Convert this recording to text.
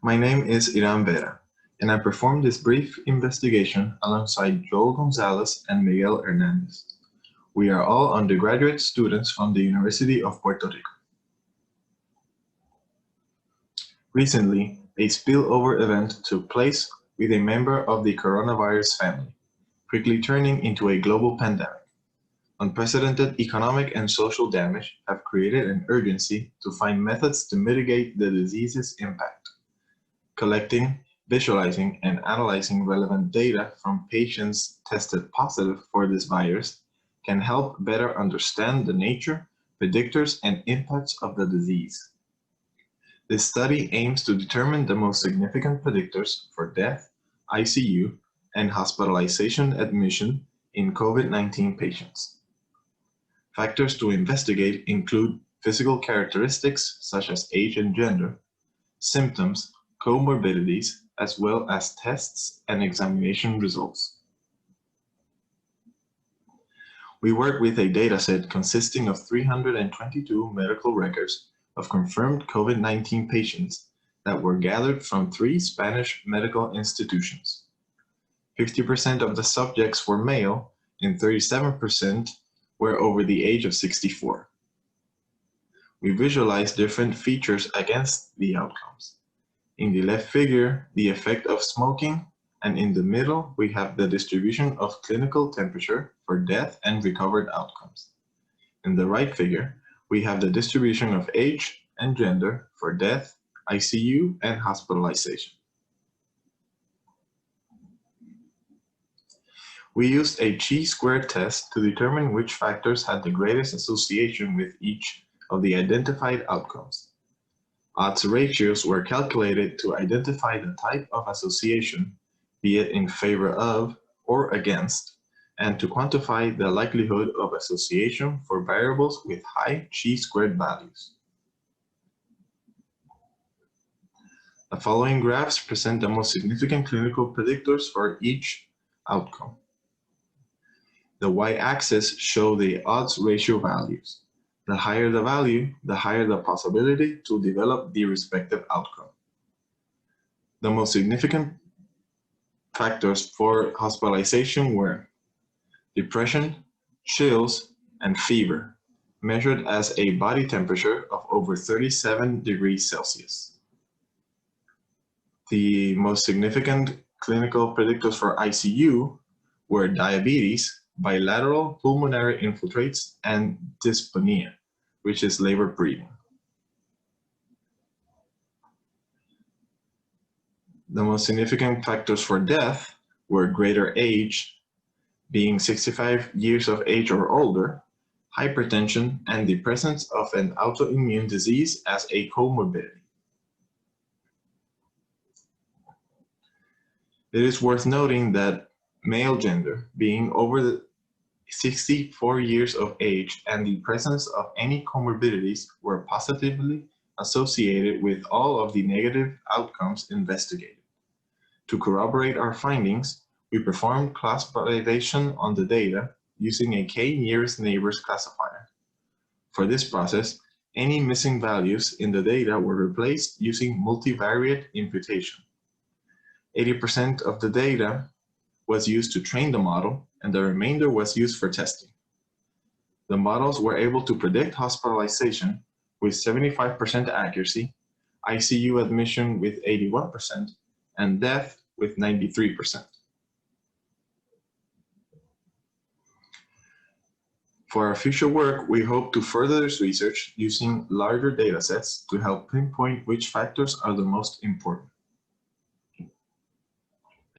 My name is Hiram Vera, and I performed this brief investigation alongside Gonzalez and Miguel Hernandez. We are all undergraduate students from the University of Puerto Rico. Recently, a spillover event took place with a member of the coronavirus family, quickly turning into a global pandemic. Unprecedented economic and social damage have created an urgency to find methods to mitigate the disease's impact. Collecting, visualizing, and analyzing relevant data from patients tested positive for this virus can help better understand the nature, predictors, and impacts of the disease. This study aims to determine the most significant predictors for death, ICU, and hospitalization admission in COVID-19 patients. Factors to investigate include physical characteristics such as age and gender, symptoms, comorbidities, as well as tests and examination results. We work with a dataset consisting of 322 medical records of confirmed COVID-19 patients that were gathered from 3 Spanish medical institutions. 50% of the subjects were male and 37% were over the age of 64. We visualized different features against the outcomes. In the left figure, the effect of smoking, and in the middle, we have the distribution of clinical temperature for death and recovered outcomes. In the right figure, we have the distribution of age and gender for death, ICU, and hospitalization. We used a chi-square test to determine which factors had the greatest association with each of the identified outcomes. Odds ratios were calculated to identify the type of association, be it in favor of or against, and to quantify the likelihood of association for variables with high chi-squared values. The following graphs present the most significant clinical predictors for each outcome. The y-axis shows the odds ratio values. The higher the value, the higher the possibility to develop the respective outcome. The most significant factors for hospitalization were depression, chills, and fever, measured as a body temperature of over 37 degrees Celsius. The most significant clinical predictors for ICU were diabetes, bilateral pulmonary infiltrates, and dyspnea, which is labor breathing. The most significant factors for death were greater age, being 65 years of age or older, hypertension, and the presence of an autoimmune disease as a comorbidity. It is worth noting that male gender, being over the 64 years of age, and the presence of any comorbidities were positively associated with all of the negative outcomes investigated. To corroborate our findings, we performed class validation on the data using a k-nearest neighbors classifier. For this process, any missing values in the data were replaced using multivariate imputation. 80% of the data was used to train the model, and the remainder was used for testing. The models were able to predict hospitalization with 75% accuracy, ICU admission with 81%, and death with 93%. For our future work, we hope to further this research using larger datasets to help pinpoint which factors are the most important.